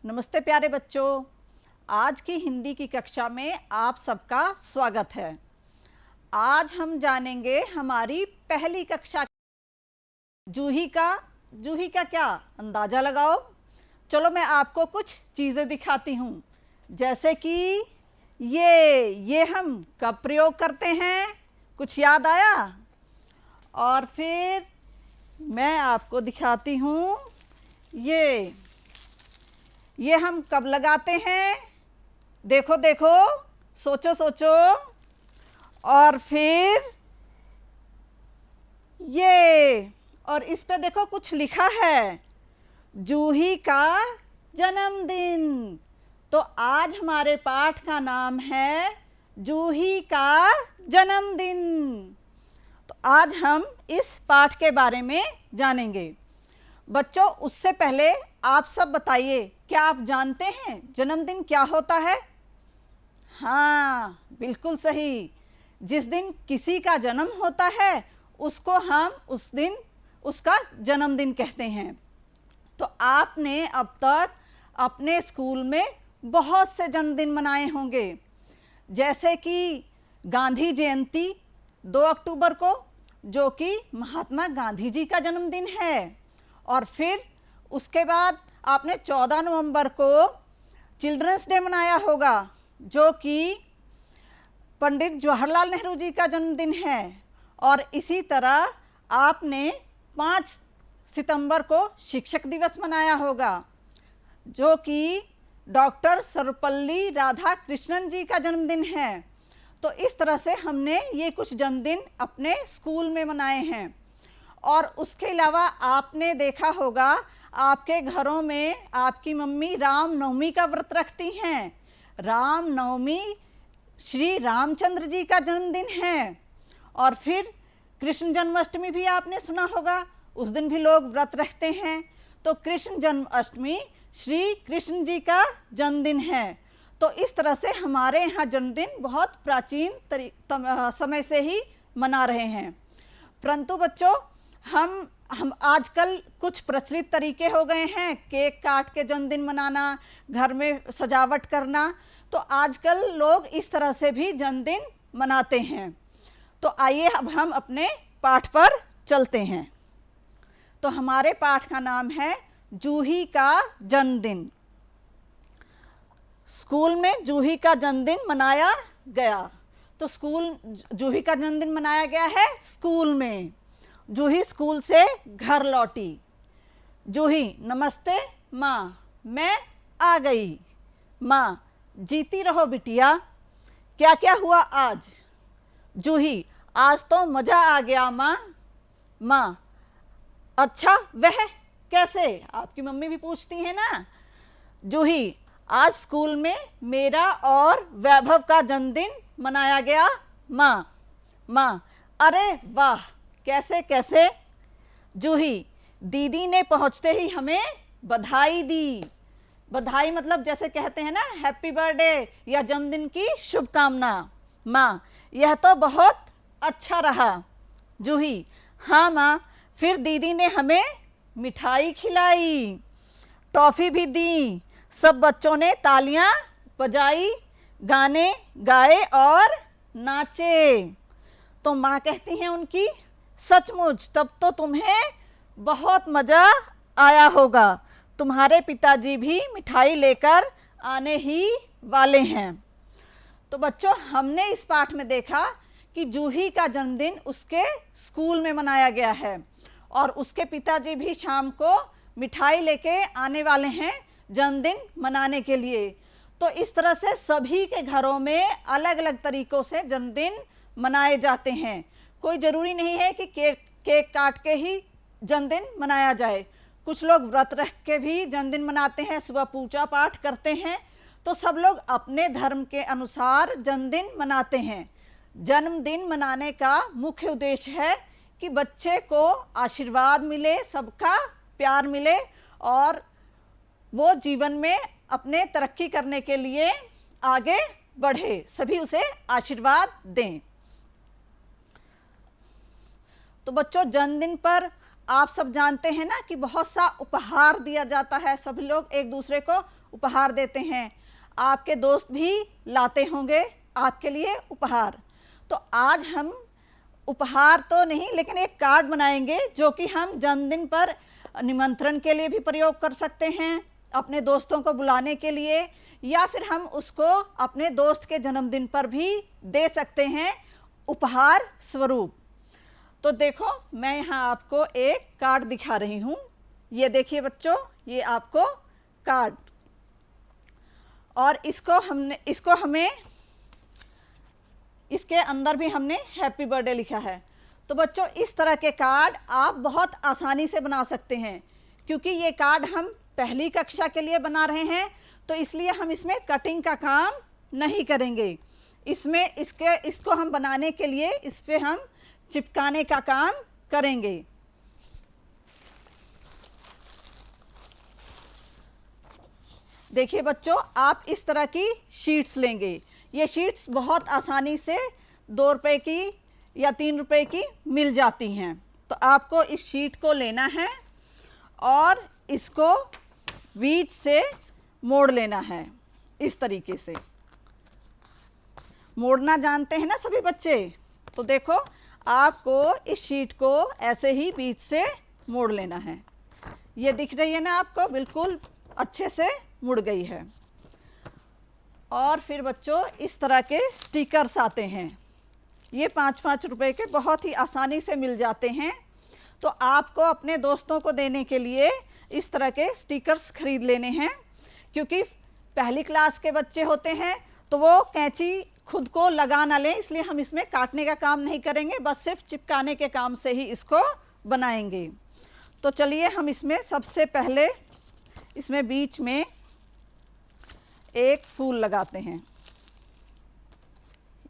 नमस्ते प्यारे बच्चों, आज की हिंदी की कक्षा में आप सबका स्वागत है। आज हम जानेंगे हमारी पहली कक्षा। जूही का क्या अंदाजा लगाओ। चलो मैं आपको कुछ चीज़ें दिखाती हूँ, जैसे कि ये हम कब प्रयोग करते हैं, कुछ याद आया? और फिर मैं आपको दिखाती हूँ ये हम कब लगाते हैं, देखो देखो, सोचो सोचो। और फिर और इस पे देखो कुछ लिखा है, जूही का जन्मदिन। तो आज हमारे पाठ का नाम है जूही का जन्मदिन। तो आज हम इस पाठ के बारे में जानेंगे। बच्चों, उससे पहले आप सब बताइए, क्या आप जानते हैं जन्मदिन क्या होता है? हाँ, बिल्कुल सही। जिस दिन किसी का जन्म होता है उसको हम उस दिन उसका जन्मदिन कहते हैं। तो आपने अब तक अपने स्कूल में बहुत से जन्मदिन मनाए होंगे, जैसे कि गांधी जयंती 2 अक्टूबर को, जो कि महात्मा गांधी जी का जन्मदिन है। और फिर उसके बाद आपने 14 नवंबर को चिल्ड्रंस डे मनाया होगा, जो कि पंडित जवाहरलाल नेहरू जी का जन्मदिन है। और इसी तरह आपने 5 सितंबर को शिक्षक दिवस मनाया होगा, जो कि डॉक्टर सर्वपल्ली राधाकृष्णन जी का जन्मदिन है। तो इस तरह से हमने ये कुछ जन्मदिन अपने स्कूल में मनाए हैं। और उसके अलावा आपने देखा होगा आपके घरों में आपकी मम्मी रामनवमी का व्रत रखती हैं। रामनवमी श्री रामचंद्र जी का जन्मदिन है। और फिर कृष्ण जन्माष्टमी भी आपने सुना होगा, उस दिन भी लोग व्रत रखते हैं। तो कृष्ण जन्माष्टमी श्री कृष्ण जी का जन्मदिन है। तो इस तरह से हमारे यहाँ जन्मदिन बहुत प्राचीन समय से ही मना रहे हैं। परंतु बच्चों, हम आजकल कुछ प्रचलित तरीके हो गए हैं, केक काट के जन्मदिन मनाना, घर में सजावट करना। तो आजकल लोग इस तरह से भी जन्मदिन मनाते हैं। तो आइए अब हम अपने पाठ पर चलते हैं। तो हमारे पाठ का नाम है जूही का जन्मदिन। स्कूल में जूही का जन्मदिन मनाया गया। तो जूही का जन्मदिन मनाया गया है स्कूल में। जूही स्कूल से घर लौटी। जूही, नमस्ते माँ, मैं आ गई। माँ, जीती रहो बिटिया। क्या क्या हुआ आज? जूही, आज तो मज़ा आ गया माँ। माँ, अच्छा, वह कैसे? आपकी मम्मी भी पूछती है ना। जूही, आज स्कूल में मेरा और वैभव का जन्मदिन मनाया गया माँ। माँ, अरे वाह, कैसे कैसे? जूही, दीदी ने पहुंचते ही हमें बधाई दी। बधाई मतलब जैसे कहते हैं ना, हैप्पी बर्थडे या जन्मदिन की शुभकामना। माँ, यह तो बहुत अच्छा रहा। जूही, हाँ माँ, फिर दीदी ने हमें मिठाई खिलाई, टॉफ़ी भी दी। सब बच्चों ने तालियां बजाई, गाने गाए और नाचे। तो माँ कहती हैं उनकी, सचमुच तब तो तुम्हें बहुत मज़ा आया होगा। तुम्हारे पिताजी भी मिठाई लेकर आने ही वाले हैं। तो बच्चों, हमने इस पाठ में देखा कि जूही का जन्मदिन उसके स्कूल में मनाया गया है और उसके पिताजी भी शाम को मिठाई लेके आने वाले हैं जन्मदिन मनाने के लिए। तो इस तरह से सभी के घरों में अलग अलग तरीक़ों से जन्मदिन मनाए जाते हैं। कोई ज़रूरी नहीं है कि केक काट के ही जन्मदिन मनाया जाए। कुछ लोग व्रत रख के भी जन्मदिन मनाते हैं, सुबह पूजा पाठ करते हैं। तो सब लोग अपने धर्म के अनुसार जन्मदिन मनाते हैं। जन्मदिन मनाने का मुख्य उद्देश्य है कि बच्चे को आशीर्वाद मिले, सबका प्यार मिले और वो जीवन में अपने तरक्की करने के लिए आगे बढ़े, सभी उसे आशीर्वाद दें। तो बच्चों, जन्मदिन पर आप सब जानते हैं ना कि बहुत सा उपहार दिया जाता है। सभी लोग एक दूसरे को उपहार देते हैं, आपके दोस्त भी लाते होंगे आपके लिए उपहार। तो आज हम उपहार तो नहीं लेकिन एक कार्ड बनाएंगे जो कि हम जन्मदिन पर निमंत्रण के लिए भी प्रयोग कर सकते हैं, अपने दोस्तों को बुलाने के लिए, या फिर हम उसको अपने दोस्त के जन्मदिन पर भी दे सकते हैं उपहार स्वरूप। तो देखो मैं यहाँ आपको एक कार्ड दिखा रही हूँ। ये देखिए बच्चों, ये आपको कार्ड, और इसको हमें इसके अंदर भी हमने हैप्पी बर्थडे लिखा है। तो बच्चों इस तरह के कार्ड आप बहुत आसानी से बना सकते हैं, क्योंकि ये कार्ड हम पहली कक्षा के लिए बना रहे हैं, तो इसलिए हम इसमें कटिंग का काम नहीं करेंगे। इसको हम बनाने के लिए इस पे हम चिपकाने का काम करेंगे। देखिए बच्चों, आप इस तरह की शीट्स लेंगे। ये शीट्स बहुत आसानी से 2 रुपए की या 3 रुपए की मिल जाती हैं। तो आपको इस शीट को लेना है और इसको बीच से मोड़ लेना है। इस तरीके से मोड़ना जानते हैं ना सभी बच्चे? तो देखो आपको इस शीट को ऐसे ही बीच से मोड़ लेना है। ये दिख रही है ना आपको, बिल्कुल अच्छे से मुड़ गई है। और फिर बच्चों इस तरह के स्टिकर्स आते हैं, ये 5-5 रुपए के बहुत ही आसानी से मिल जाते हैं। तो आपको अपने दोस्तों को देने के लिए इस तरह के स्टिकर्स खरीद लेने हैं, क्योंकि पहली क्लास के बच्चे होते हैं तो वो कैंची खुद को लगा ना लें, इसलिए हम इसमें काटने का काम नहीं करेंगे, बस सिर्फ चिपकाने के काम से ही इसको बनाएंगे। तो चलिए हम इसमें सबसे पहले इसमें बीच में एक फूल लगाते हैं।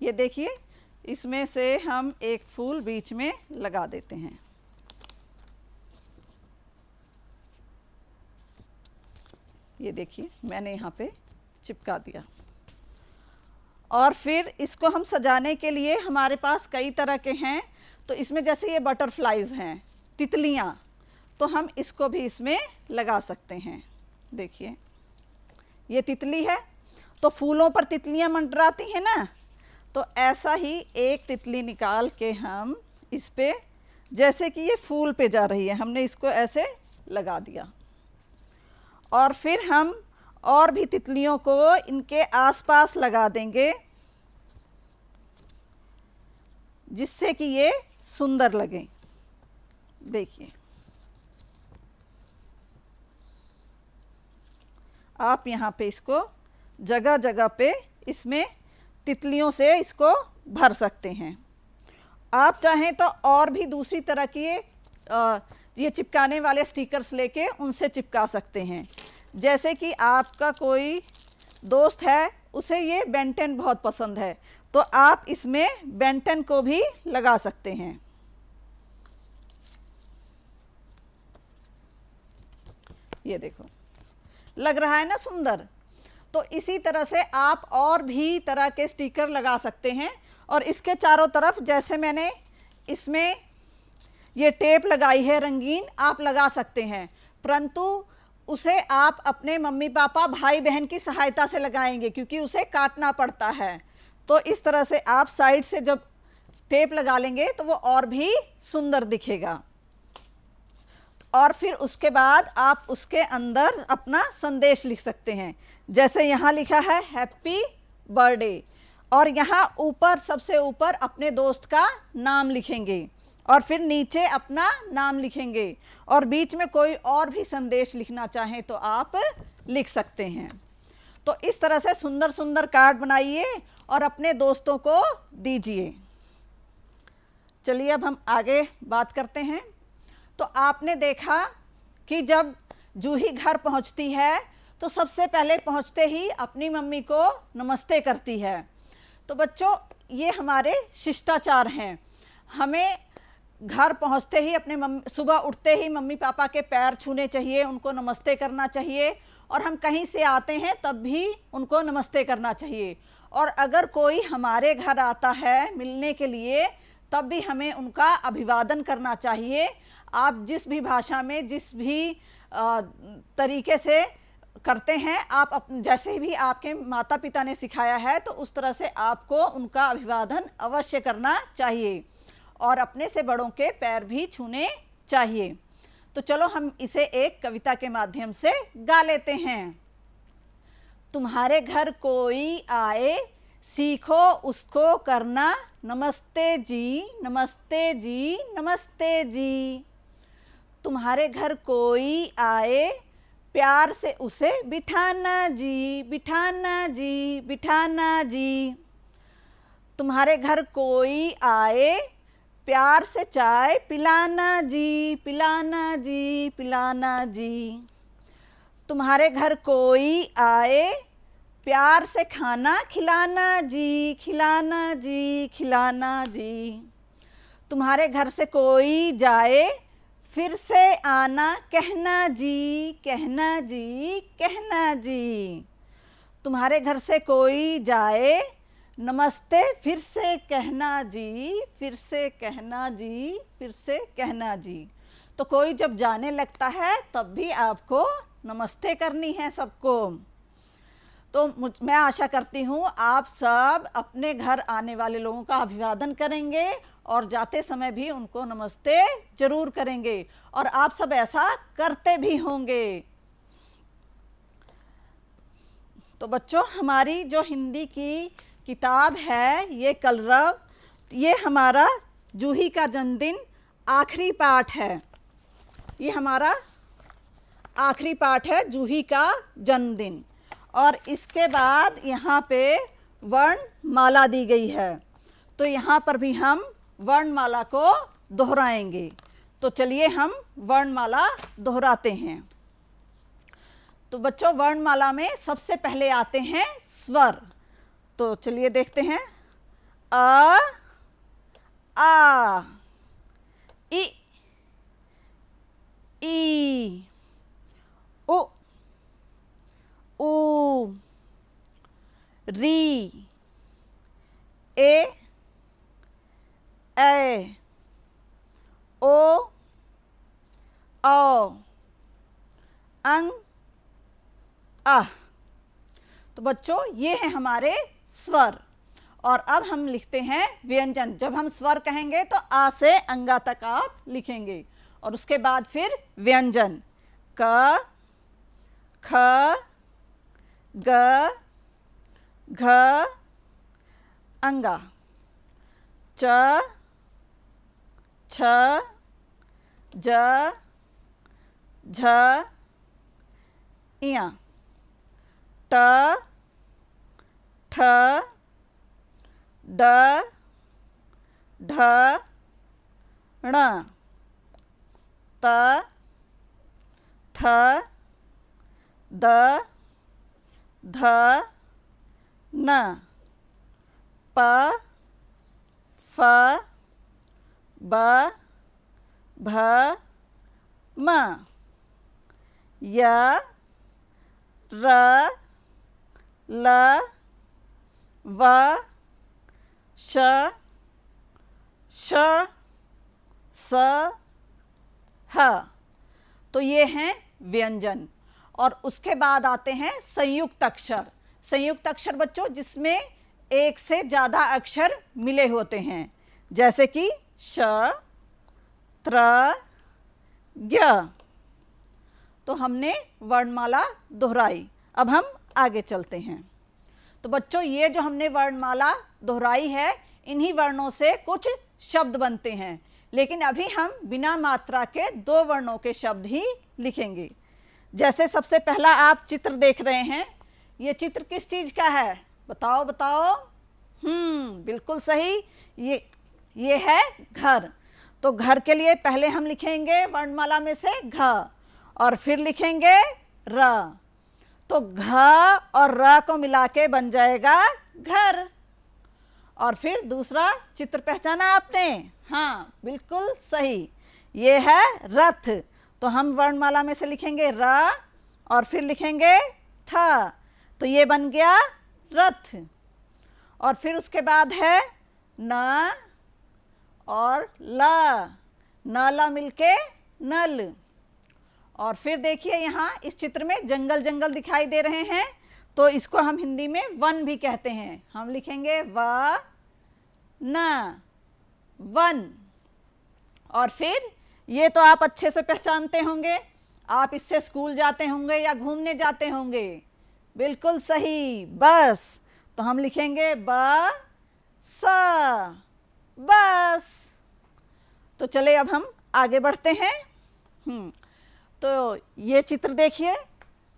ये देखिए, इसमें से हम एक फूल बीच में लगा देते हैं। ये देखिए मैंने यहाँ पे चिपका दिया। और फिर इसको हम सजाने के लिए हमारे पास कई तरह के हैं। तो इसमें जैसे ये बटरफ्लाइज हैं, तितलियाँ, तो हम इसको भी इसमें लगा सकते हैं। देखिए ये तितली है, तो फूलों पर तितलियाँ मंडराती हैं ना, तो ऐसा ही एक तितली निकाल के हम इस पे, जैसे कि ये फूल पे जा रही है, हमने इसको ऐसे लगा दिया। और फिर हम और भी तितलियों को इनके आसपास लगा देंगे, जिससे कि ये सुंदर लगे। देखिए आप यहाँ पे इसको जगह जगह पे इसमें तितलियों से इसको भर सकते हैं। आप चाहें तो और भी दूसरी तरह की ये चिपकाने वाले स्टिकर्स लेके उनसे चिपका सकते हैं। जैसे कि आपका कोई दोस्त है, उसे ये बेंटेन बहुत पसंद है, तो आप इसमें बेंटेन को भी लगा सकते हैं। ये देखो लग रहा है ना सुंदर। तो इसी तरह से आप और भी तरह के स्टिकर लगा सकते हैं। और इसके चारों तरफ जैसे मैंने इसमें ये टेप लगाई है रंगीन, आप लगा सकते हैं, परंतु उसे आप अपने मम्मी पापा भाई बहन की सहायता से लगाएंगे, क्योंकि उसे काटना पड़ता है। तो इस तरह से आप साइड से जब टेप लगा लेंगे तो वो और भी सुंदर दिखेगा। और फिर उसके बाद आप उसके अंदर अपना संदेश लिख सकते हैं। जैसे यहाँ लिखा है हैप्पी बर्थडे, और यहाँ ऊपर सबसे ऊपर अपने दोस्त का नाम लिखेंगे, और फिर नीचे अपना नाम लिखेंगे, और बीच में कोई और भी संदेश लिखना चाहें तो आप लिख सकते हैं। तो इस तरह से सुंदर सुंदर कार्ड बनाइए और अपने दोस्तों को दीजिए। चलिए अब हम आगे बात करते हैं। तो आपने देखा कि जब जूही घर पहुंचती है तो सबसे पहले पहुंचते ही अपनी मम्मी को नमस्ते करती है। तो बच्चों ये हमारे शिष्टाचार हैं। हमें घर पहुंचते ही सुबह उठते ही मम्मी पापा के पैर छूने चाहिए, उनको नमस्ते करना चाहिए, और हम कहीं से आते हैं तब भी उनको नमस्ते करना चाहिए। और अगर कोई हमारे घर आता है मिलने के लिए तब भी हमें उनका अभिवादन करना चाहिए। आप जिस भी भाषा में, जिस भी तरीके से करते हैं, आप जैसे भी आपके माता पिता ने सिखाया है तो उस तरह से आपको उनका अभिवादन अवश्य करना चाहिए और अपने से बड़ों के पैर भी छूने चाहिए। तो चलो हम इसे एक कविता के माध्यम से गा लेते हैं। तुम्हारे घर कोई आए, सीखो उसको करना नमस्ते जी, नमस्ते जी, नमस्ते जी। तुम्हारे घर कोई आए, प्यार से उसे बिठाना जी, बिठाना जी, बिठाना जी। तुम्हारे घर कोई आए, प्यार से चाय पिलाना जी, पिलाना जी, पिलाना जी। तुम्हारे घर कोई आए, प्यार से खाना खिलाना जी, खिलाना जी, खिलाना जी। तुम्हारे घर से कोई जाए, फिर से आना कहना जी, कहना जी, कहना जी। तुम्हारे घर से कोई जाए, नमस्ते फिर से कहना जी, फिर से कहना जी, फिर से कहना जी। तो कोई जब जाने लगता है तब भी आपको नमस्ते करनी है सबको। तो मैं आशा करती हूँ आप सब अपने घर आने वाले लोगों का अभिवादन करेंगे और जाते समय भी उनको नमस्ते जरूर करेंगे और आप सब ऐसा करते भी होंगे। तो बच्चों, हमारी जो हिंदी की किताब है ये कलरव, ये हमारा जूही का जन्मदिन आखिरी पाठ है। ये हमारा आखिरी पाठ है जूही का जन्मदिन। और इसके बाद यहाँ पे वर्णमाला दी गई है, तो यहाँ पर भी हम वर्णमाला को दोहराएंगे। तो चलिए हम वर्णमाला दोहराते हैं। तो बच्चों, वर्णमाला में सबसे पहले आते हैं स्वर। तो चलिए देखते हैं। अ, आ, इ, ई, उ, ऊ, री, ए, ऐ, ओ, औ, अंग, आह। तो बच्चों, ये हैं हमारे स्वर। और अब हम लिखते हैं व्यंजन। जब हम स्वर कहेंगे तो आ से अंगा तक आप लिखेंगे और उसके बाद फिर व्यंजन। क, ख, ग, घ, अंगा, च, छ, ज, झ, इया, ट, ठ, ड, ढ, ण, त, थ, द, ध, न, प, फ, ब, भ, म, य, र, ल, व, श, श, स, ह। तो ये हैं व्यंजन। और उसके बाद आते हैं संयुक्त अक्षर। संयुक्त अक्षर बच्चों जिसमें एक से ज़्यादा अक्षर मिले होते हैं, जैसे कि श, त्र, ज्ञ। तो हमने वर्णमाला दोहराई। अब हम आगे चलते हैं। तो बच्चों, ये जो हमने वर्णमाला दोहराई है, इन्हीं वर्णों से कुछ शब्द बनते हैं, लेकिन अभी हम बिना मात्रा के 2 वर्णों के शब्द ही लिखेंगे। जैसे सबसे पहला आप चित्र देख रहे हैं, ये चित्र किस चीज़ का है? बताओ बताओ। बिल्कुल सही, ये है घर। तो घर के लिए पहले हम लिखेंगे वर्णमाला में से घ और फिर लिखेंगे र। तो घ और र को मिला के बन जाएगा घर। और फिर दूसरा चित्र पहचाना आपने? हाँ, बिल्कुल सही, ये है रथ। तो हम वर्णमाला में से लिखेंगे र और फिर लिखेंगे थ, तो ये बन गया रथ। और फिर उसके बाद है न और ल, न ल मिलके नल। और फिर देखिए यहाँ इस चित्र में जंगल जंगल दिखाई दे रहे हैं, तो इसको हम हिंदी में वन भी कहते हैं। हम लिखेंगे व न, वन। और फिर ये तो आप अच्छे से पहचानते होंगे, आप इससे स्कूल जाते होंगे या घूमने जाते होंगे। बिल्कुल सही, बस। तो हम लिखेंगे ब स, बस। तो चले अब हम आगे बढ़ते हैं। तो ये चित्र देखिए,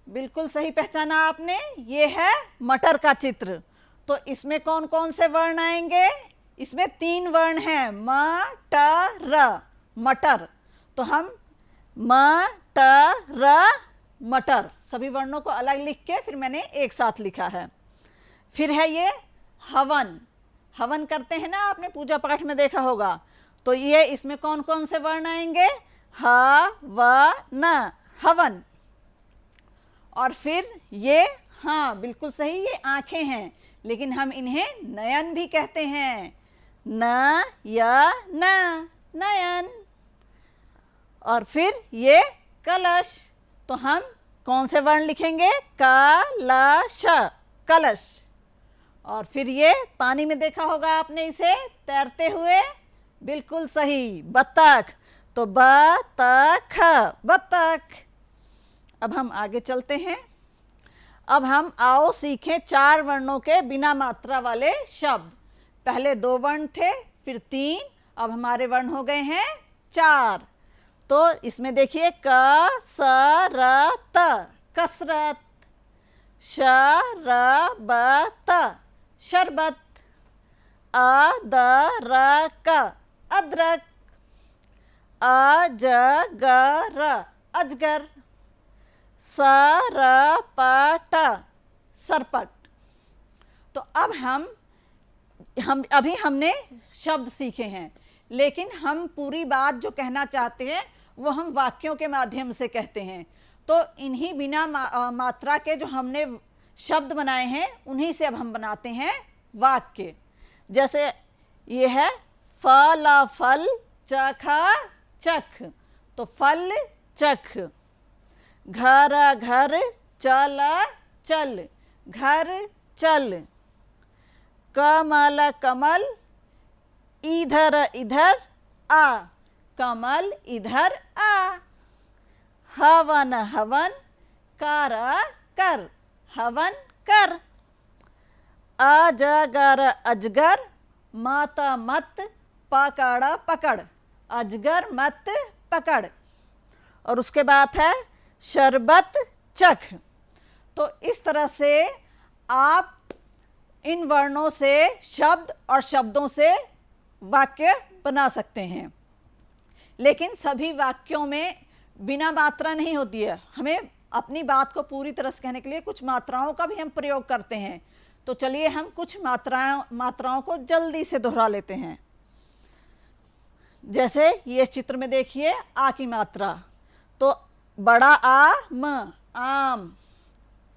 बिल्कुल सही पहचाना आपने, ये है मटर का चित्र। तो इसमें कौन कौन से वर्ण आएंगे? इसमें 3 वर्ण हैं, म ट र, मटर। तो हम म ट र, मटर, सभी वर्णों को अलग लिख के फिर मैंने एक साथ लिखा है। फिर है ये हवन। हवन करते हैं ना, आपने पूजा पाठ में देखा होगा। तो ये इसमें कौन कौन से वर्ण आएंगे? ह व न, हवन। और फिर ये, हाँ बिल्कुल सही, ये आंखें हैं, लेकिन हम इन्हें नयन भी कहते हैं, न या न, नयन। और फिर ये कलश। तो हम कौन से वर्ण लिखेंगे? कलश, कलश। और फिर ये पानी में देखा होगा आपने इसे तैरते हुए, बिल्कुल सही, बत्तख। तो बतख, बत्तख। अब हम आगे चलते हैं। अब हम आओ सीखें 4 वर्णों के बिना मात्रा वाले शब्द। पहले 2 वर्ण थे, फिर 3, अब हमारे वर्ण हो गए हैं 4। तो इसमें देखिए कसरत, कसरत, शरबत, शरबत, अदरक, अदरक, अजगर, अजगर, सरपट, सरपट। तो अब हम अभी हमने शब्द सीखे हैं, लेकिन हम पूरी बात जो कहना चाहते हैं वो हम वाक्यों के माध्यम से कहते हैं। तो इन्हीं बिना मात्रा के जो हमने शब्द बनाए हैं, उन्हीं से अब हम बनाते हैं वाक्य। जैसे ये है फल, फल, चखा, चख। तो फल, चख। घर, घर, चल, चल, घर, चल। कमल, कमल, इधर, इधर, आ, कमल, इधर, आ। हवन, हवन, कर, कर, हवन, कर। अजगर, अजगर, मत, मत, पकड़, पकड़, अजगर मत पकड़। और उसके बाद है शरबत, चख। तो इस तरह से आप इन वर्णों से शब्द और शब्दों से वाक्य बना सकते हैं। लेकिन सभी वाक्यों में बिना मात्रा नहीं होती है, हमें अपनी बात को पूरी तरह से कहने के लिए कुछ मात्राओं का भी हम प्रयोग करते हैं। तो चलिए हम कुछ मात्राओं को जल्दी से दोहरा लेते हैं। जैसे ये चित्र में देखिए आ की मात्रा, तो बड़ा आ, म, आम।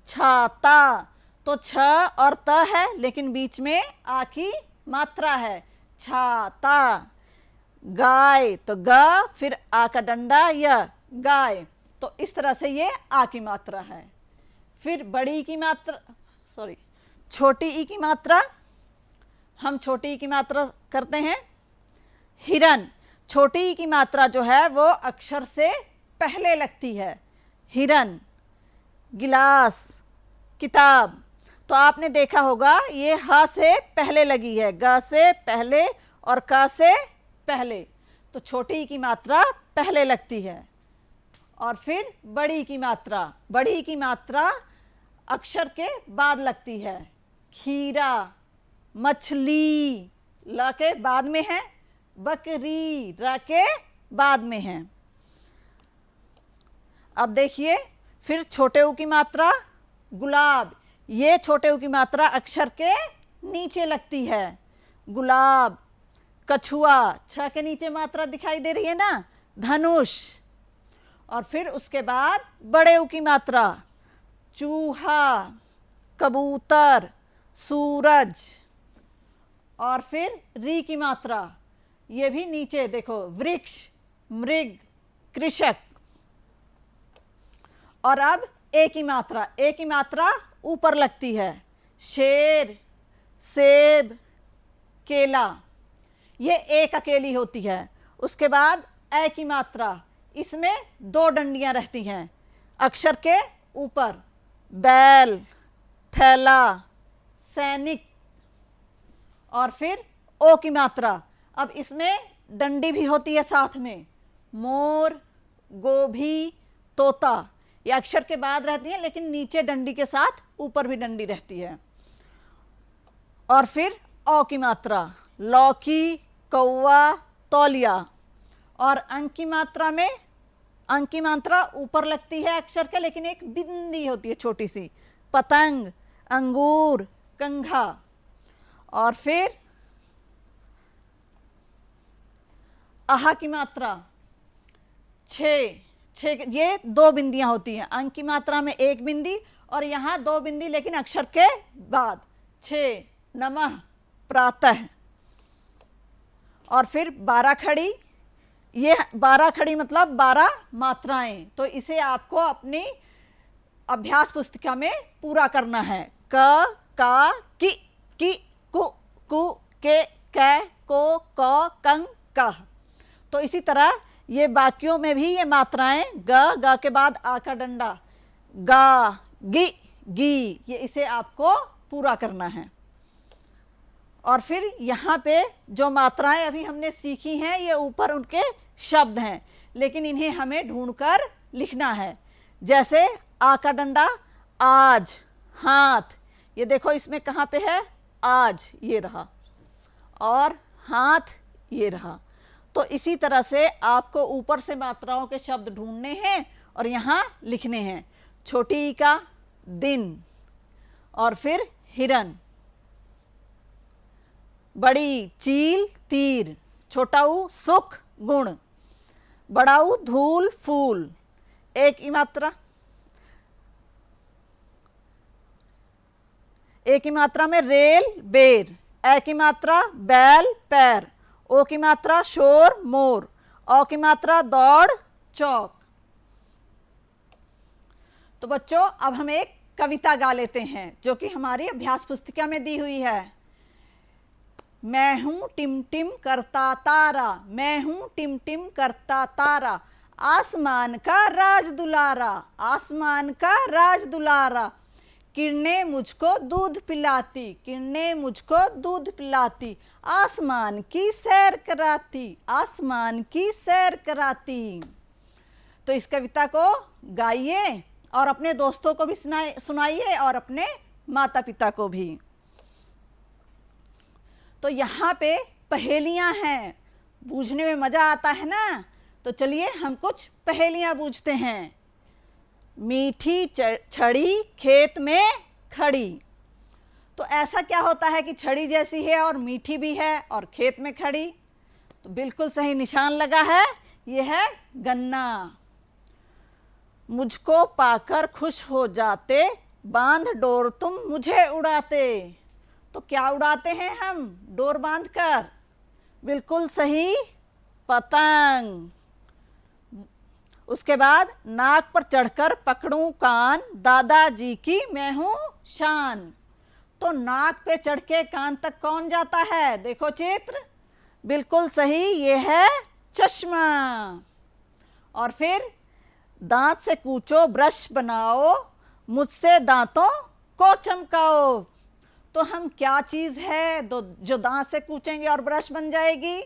छाता, तो छ और त है, लेकिन बीच में आ की मात्रा है, छाता। गाय, तो ग फिर आ का डंडा य, गाय। तो इस तरह से ये आ की मात्रा है। फिर बड़ी की मात्रा, सॉरी, छोटी ई की मात्रा, हम छोटी ई की मात्रा करते हैं हिरन। छोटी ई की मात्रा जो है वो अक्षर से पहले लगती है, हिरन। गिलास, किताब, तो आपने देखा होगा ये ह से पहले लगी है, ग से पहले और क से पहले। तो छोटी ई की मात्रा पहले लगती है। और फिर बड़ी की मात्रा, बड़ी की मात्रा अक्षर के बाद लगती है। खीरा, मछली, ल के बाद में है। बकरी, र के बाद में है। अब देखिए फिर छोटे ऊ की मात्रा, गुलाब। ये छोटे ऊ की मात्रा अक्षर के नीचे लगती है, गुलाब। कछुआ, छ के नीचे मात्रा दिखाई दे रही है ना, धनुष। और फिर उसके बाद बड़े ऊ की मात्रा, चूहा, कबूतर, सूरज। और फिर री की मात्रा, ये भी नीचे देखो, वृक्ष, मृग, कृषक। और अब ए की मात्रा ऊपर लगती है। शेर, सेब, केला, ये एक अकेली होती है। उसके बाद ए की मात्रा, इसमें दो डंडियां रहती हैं अक्षर के ऊपर, बैल, थैला, सैनिक। और फिर ओ की मात्रा, अब इसमें डंडी भी होती है साथ में, मोर, गोभी, तोता। ये अक्षर के बाद रहती है लेकिन नीचे डंडी के साथ ऊपर भी डंडी रहती है। और फिर औ की मात्रा, लौकी, कौवा, तौलिया। और अंक की मात्रा में, अंक की मात्रा ऊपर लगती है अक्षर के लेकिन एक बिंदी होती है छोटी सी, पतंग, अंगूर, कंघा। और फिर आहा की मात्रा, छः, ये दो बिंदियां होती हैं। अंक की मात्रा में एक बिंदी और यहाँ दो बिंदी लेकिन अक्षर के बाद, छः, नमः, प्रातः। और फिर 12 खड़ी, ये 12 खड़ी मतलब 12 मात्राएं। तो इसे आपको अपनी अभ्यास पुस्तिका में पूरा करना है। क, का, कि, कु, के, को, कं, कह। तो इसी तरह ये बाकियों में भी ये मात्राएं, ग के बाद आ का डंडा, गा, गी, ये इसे आपको पूरा करना है। और फिर यहाँ पे जो मात्राएं अभी हमने सीखी हैं ये ऊपर उनके शब्द हैं लेकिन इन्हें हमें ढूंढकर लिखना है। जैसे आ का डंडा, आज, हाथ, ये देखो इसमें कहाँ पे है, आज, ये रहा, और हाथ, ये रहा। तो इसी तरह से आपको ऊपर से मात्राओं के शब्द ढूंढने हैं और यहाँ लिखने हैं। छोटी ई का दिन, और फिर हिरन, बड़ी चील, तीर, छोटा ऊ सुख, गुण, बड़ा ऊ धूल, फूल। एक की मात्रा, ए की मात्रा में रेल, बेर, ए की मात्रा बैल, पैर, ओ की मात्रा शोर, मोर, औ की मात्रा दौड़, चौक। तो बच्चों अब हम एक कविता गा लेते हैं जो कि हमारी अभ्यास पुस्तिका में दी हुई है। मैं हूं टिम टिम करता तारा, मैं हूं टिम टिम करता तारा, आसमान का राज दुलारा, आसमान का राज दुलारा, किरणें मुझको दूध पिलाती, किरणें मुझको दूध पिलाती, आसमान की सैर कराती, आसमान की सैर कराती। तो इस कविता को गाइए और अपने दोस्तों को भी सुनाइए और अपने माता पिता को भी। तो यहाँ पे पहेलियाँ हैं, बूझने में मज़ा आता है ना। तो चलिए हम कुछ पहेलियाँ बूझते हैं। मीठी छड़ी खेत में खड़ी, तो ऐसा क्या होता है कि छड़ी जैसी है और मीठी भी है और खेत में खड़ी? तो बिल्कुल सही निशान लगा है, ये है गन्ना। मुझको पाकर खुश हो जाते, बांध डोर तुम मुझे उड़ाते। तो क्या उड़ाते हैं हम डोर बांधकर? बिल्कुल सही, पतंग। उसके बाद नाक पर चढ़कर पकड़ूं कान, दादाजी की मैं हूं शान। तो नाक पे चढ़ के कान तक कौन जाता है? देखो चित्र, बिल्कुल सही, ये है चश्मा। और फिर दांत से कूचो ब्रश बनाओ, मुझसे दांतों को चमकाओ। तो हम क्या चीज़ है जो दांत से कूचेंगे और ब्रश बन जाएगी?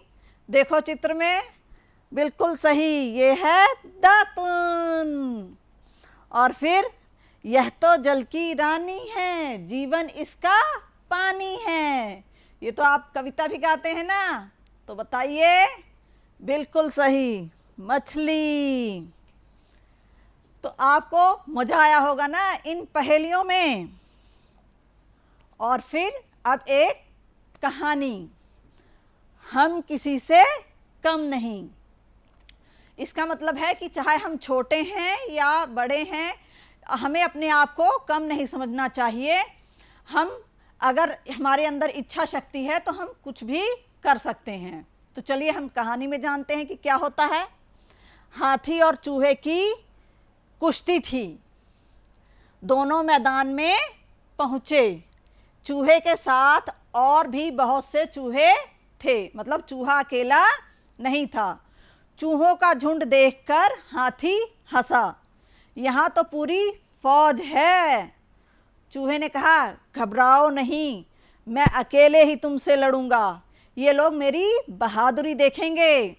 देखो चित्र में, बिल्कुल सही, ये है दातुन। और फिर यह तो जल की रानी है, जीवन इसका पानी है। ये तो आप कविता भी गाते हैं ना, तो बताइए। बिल्कुल सही, मछली। तो आपको मजा आया होगा ना इन पहेलियों में। और फिर अब एक कहानी, हम किसी से कम नहीं। इसका मतलब है कि चाहे हम छोटे हैं या बड़े हैं, हमें अपने आप को कम नहीं समझना चाहिए। हम अगर हमारे अंदर इच्छा शक्ति है तो हम कुछ भी कर सकते हैं। तो चलिए हम कहानी में जानते हैं कि क्या होता है। हाथी और चूहे की कुश्ती थी। दोनों मैदान में पहुंचे। चूहे के साथ और भी बहुत से चूहे थे, मतलब चूहा अकेला नहीं था। चूहों का झुंड देखकर हाथी हंसा, यहाँ तो पूरी फौज है। चूहे ने कहा, घबराओ नहीं, मैं अकेले ही तुमसे लड़ूंगा, ये लोग मेरी बहादुरी देखेंगे।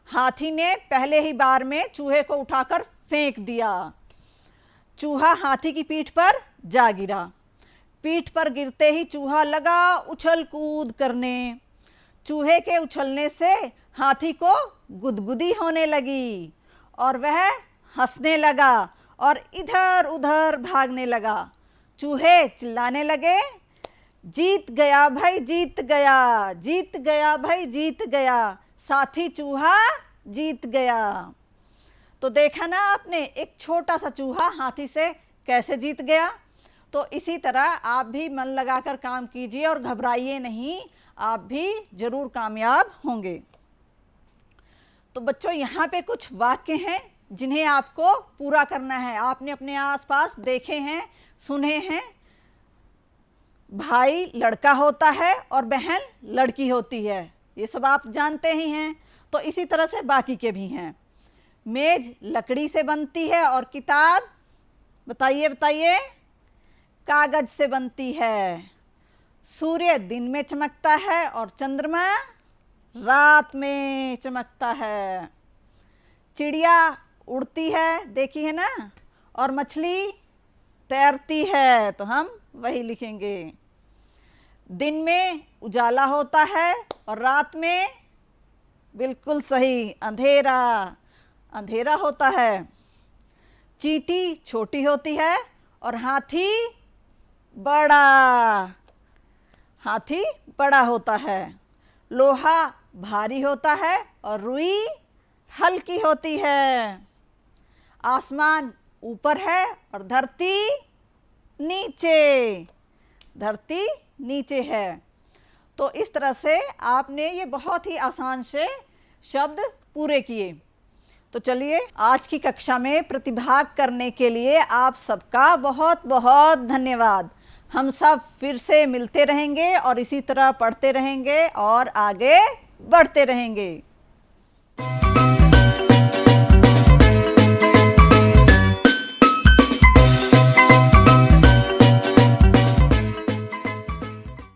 हाथी ने पहले ही बार में चूहे को उठाकर फेंक दिया। चूहा हाथी की पीठ पर जा गिरा। पीठ पर गिरते ही चूहा लगा उछल कूद करने। चूहे के उछलने से हाथी को गुदगुदी होने लगी और वह हंसने लगा और इधर उधर भागने लगा। चूहे चिल्लाने लगे, जीत गया भाई, जीत गया, जीत गया भाई, जीत गया, साथी चूहा जीत गया। तो देखा ना आपने, एक छोटा सा चूहा हाथी से कैसे जीत गया। तो इसी तरह आप भी मन लगाकर काम कीजिए और घबराइए नहीं, आप भी जरूर कामयाब होंगे। तो बच्चों, यहाँ पे कुछ वाक्य हैं जिन्हें आपको पूरा करना है। आपने अपने आसपास देखे हैं, सुने हैं। भाई लड़का होता है और बहन लड़की होती है, ये सब आप जानते ही हैं। तो इसी तरह से बाकी के भी हैं। मेज लकड़ी से बनती है और किताब, बताइए बताइए, कागज से बनती है। सूर्य दिन में चमकता है और चंद्रमा रात में चमकता है। चिड़िया उड़ती है, देखी है ना, और मछली तैरती है, तो हम वही लिखेंगे। दिन में उजाला होता है और रात में, बिल्कुल सही, अंधेरा, अंधेरा होता है। चींटी छोटी होती है और हाथी बड़ा, हाथी बड़ा होता है। लोहा भारी होता है और रुई हल्की होती है। आसमान ऊपर है और धरती नीचे, धरती नीचे है। तो इस तरह से आपने ये बहुत ही आसान से शब्द पूरे किए। तो चलिए, आज की कक्षा में प्रतिभाग करने के लिए आप सबका बहुत बहुत धन्यवाद। हम सब फिर से मिलते रहेंगे और इसी तरह पढ़ते रहेंगे और आगे बढ़ते रहेंगे।